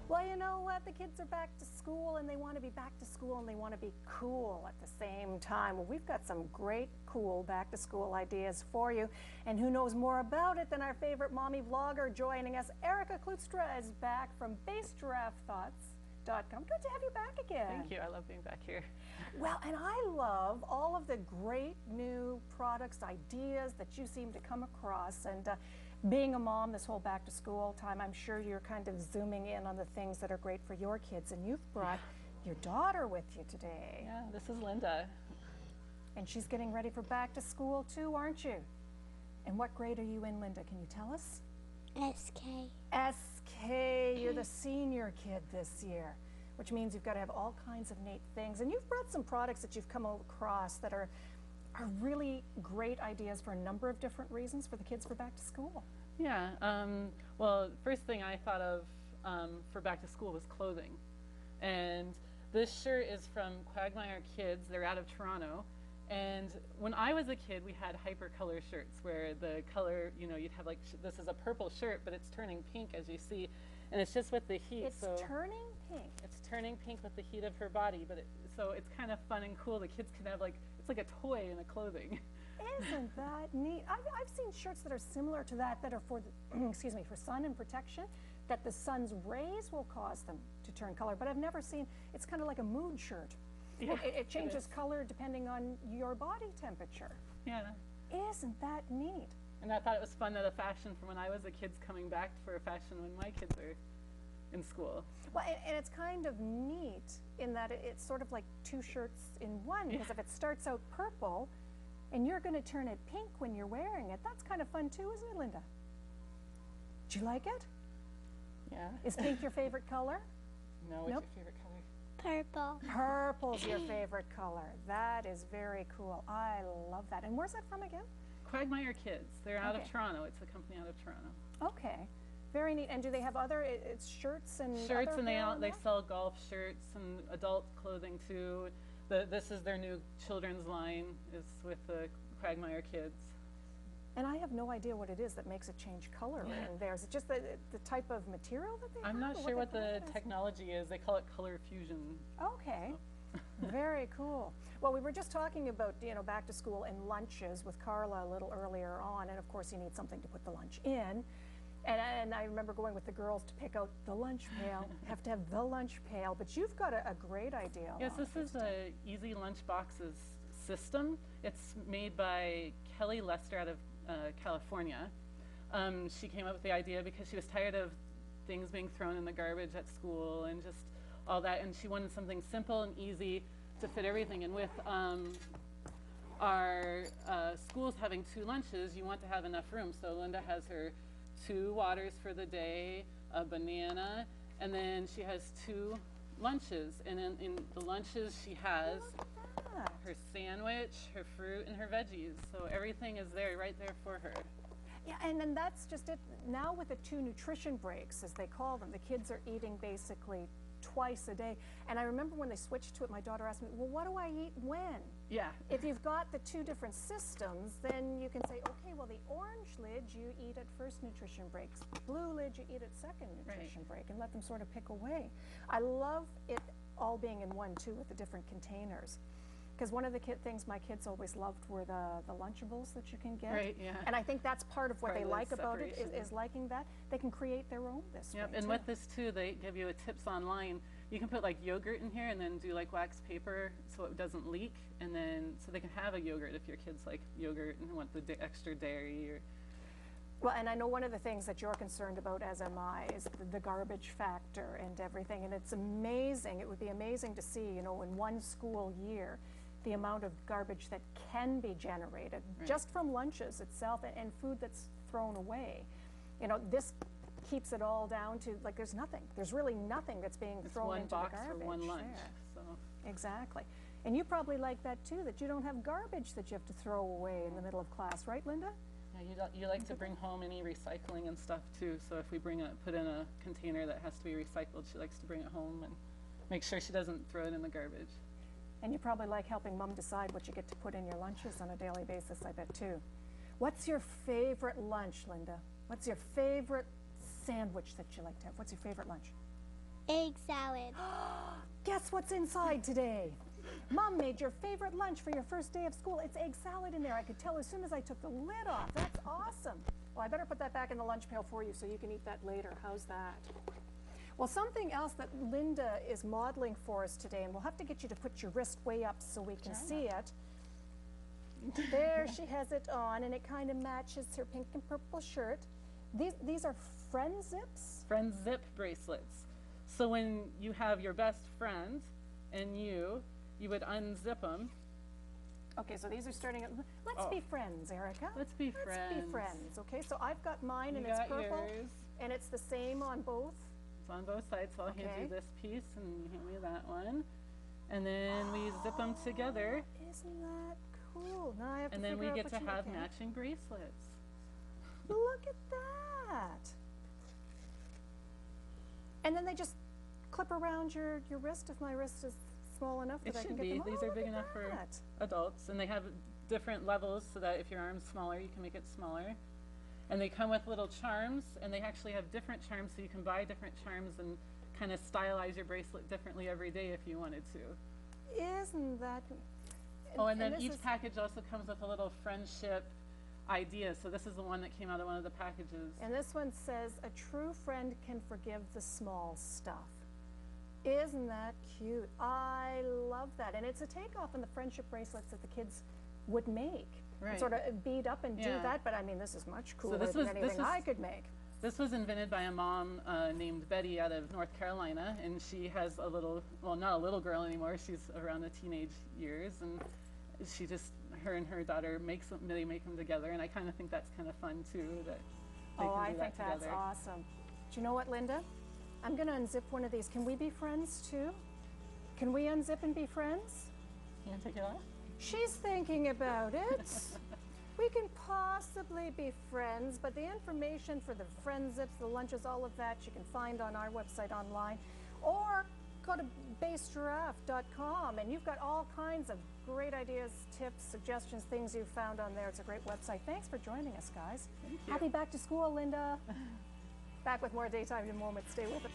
Well, you know what? The kids are back to school and they want to be back to school and they want to be cool at the same time. Well, we've got some great, cool back to school ideas for you. And who knows more about it than our favorite mommy vlogger joining us. Erica Klutstra is back from bassgiraffethoughts.com. Good to have you back again. Thank you. I love being back here. Well, and I love all of the great new products, ideas that you seem to come across. And being a mom this whole back to school time, I'm sure you're kind of zooming in on the things that are great for your kids. And you've brought your daughter with you today. Yeah, this is Linda. And she's getting ready for back to school too, aren't you? And what grade are you in, Linda? Can you tell us? SK. SK, you're the senior kid this year, which means you've got to have all kinds of neat things. And you've brought some products that you've come across that are really great ideas for a number of different reasons for the kids for back to school. Yeah, well, first thing I thought of for back to school was clothing. And this shirt is from Quagmire Kids. They're out of Toronto. And when I was a kid, we had hypercolor shirts where the color, you know, you'd have like, this is a purple shirt, but it's turning pink as you see. And it's just with the heat. It's turning pink. It's turning pink with the heat of her body, but so it's kind of fun and cool. The kids can have like, it's like a toy in a clothing. Isn't that neat? I've seen shirts that are similar to that are for, excuse me, for sun and protection, that the sun's rays will cause them to turn color. But I've never seen, it's kind of like a mood shirt. Yeah, it changes color depending on your body temperature. Yeah. Isn't that neat? And I thought it was fun that a fashion from when I was a kid's coming back for a fashion when my kids are in school. Well, and it's kind of neat in that it's sort of like two shirts in one, because if it starts out purple and you're going to turn it pink when you're wearing it, that's kind of fun too, isn't it, Linda? Do you like it? Yeah. Is pink your favorite color? No, what's your favorite color? Purple. Purple's your favorite color. That is very cool. I love that. And where's that from again? Quagmire Kids. They're out of Toronto. It's a company out of Toronto. Okay. Very neat. And do they have other, it's shirts and shirts, other and they sell golf shirts and adult clothing too. This is their new children's line, is with the Quagmire Kids. And I have no idea what it is that makes it change color in there. Is it just the type of material that they have? I'm not sure what the technology is. They call it color fusion. Okay. So. Very cool. Well, we were just talking about, you know, back to school and lunches with Carla a little earlier on, and of course you need something to put the lunch in. And I remember going with the girls to pick out the lunch pail. Have to have the lunch pail, but you've got a great idea. Yes, this is a Easy Lunch Boxes system. It's made by Kelly Lester out of California. She came up with the idea because she was tired of things being thrown in the garbage at school and just all that, and she wanted something simple and easy to fit everything. And with our schools having 2 lunches, you want to have enough room. So Linda has her 2 waters for the day, a banana, and then she has 2 lunches. And in the lunches she has her sandwich, her fruit, and her veggies. So everything is there, right there for her. Yeah, and then that's just it. Now with the 2 nutrition breaks, as they call them, the kids are eating basically twice a day. And I remember when they switched to it, my daughter asked me, well, what do I eat when? Yeah. If you've got the 2 different systems, then you can say, okay, well, the orange lid you eat at first nutrition breaks, blue lid you eat at second nutrition break, and let them sort of pick away. I love it all being in one, too, with the different containers. Because one of the things my kids always loved were the Lunchables that you can get. Right, yeah. And I think that's part of what they like about it, is liking that. They can create their own this way, and with this, too, they give you tips online. You can put, like, yogurt in here and then do, like, wax paper so it doesn't leak. And then, so they can have a yogurt if your kids like yogurt and want the extra dairy. Or. Well, and I know one of the things that you're concerned about, as am I, is the garbage factor and everything. And it's amazing. It would be amazing to see, you know, in one school year, the amount of garbage that can be generated just from lunches itself and food that's thrown away. You know, this keeps it all down to, like, there's nothing. There's really nothing that's being thrown into the garbage. One box for one lunch. So. Exactly. And you probably like that too, that you don't have garbage that you have to throw away in the middle of class, right, Linda? Yeah, you like to bring home any recycling and stuff too. So if we put in a container that has to be recycled, she likes to bring it home and make sure she doesn't throw it in the garbage. And you probably like helping Mom decide what you get to put in your lunches on a daily basis, I bet, too. What's your favorite lunch, Linda? What's your favorite sandwich that you like to have? What's your favorite lunch? Egg salad. Guess what's inside today? Mom made your favorite lunch for your first day of school. It's egg salad in there. I could tell as soon as I took the lid off. That's awesome. Well, I better put that back in the lunch pail for you so you can eat that later. How's that? Well, something else that Linda is modeling for us today, and we'll have to get you to put your wrist way up so we can see it. There, she has it on, and it kind of matches her pink and purple shirt. These are friend zips? Friend zip bracelets. So when you have your best friend and you would unzip them. Okay, so these are starting at, let's be friends, Erica. Let's be friends. Let's be friends, okay? So I've got mine, and You it's got purple, yours. and it's the same on both. It's on both sides, so I'll hand Okay. you this piece and you hand me that one. And then we zip them together, Isn't that cool? Now I have and to then we figure out get what to you have okay. matching bracelets. Look at that. And then they just clip around your wrist if my wrist is small enough It that I can should get be. them. These Oh, are look big at enough for that. adults, and they have different levels so that if your arm's smaller, you can make it smaller. And they come with little charms, and they actually have different charms, so you can buy different charms and kind of stylize your bracelet differently every day if you wanted to. Isn't that? Oh, and then this each is- package also comes with a little friendship idea. So this is the one that came out of one of the packages. And this one says, a true friend can forgive the small stuff. Isn't that cute? I love that. And it's a takeoff on the friendship bracelets that the kids would make. And Right. sort of bead up and do Yeah. that, but I mean, this is much cooler this than was- this anything was- I could make. This was invented by a mom named Betty out of North Carolina, and she has a little, well, not a little girl anymore. She's around the teenage years, and she just, her and her daughter they make them together, and I kind of think that's kind of fun too, that they Oh, can I do think that that's together. awesome. Do you know what, Linda? I'm going to unzip one of these. Can we be friends too? Can we unzip and be friends? You want to take it off? She's thinking about it. We can possibly be friends, but the information for the friend zips, the lunches, all of that you can find on our website online, or go to bassgiraffe.com, and you've got all kinds of great ideas, tips, suggestions, things you've found on there. It's a great website. Thanks for joining us, guys. Thank you. Happy back to school, Linda. Back with more Daytime in a moment. Stay with us.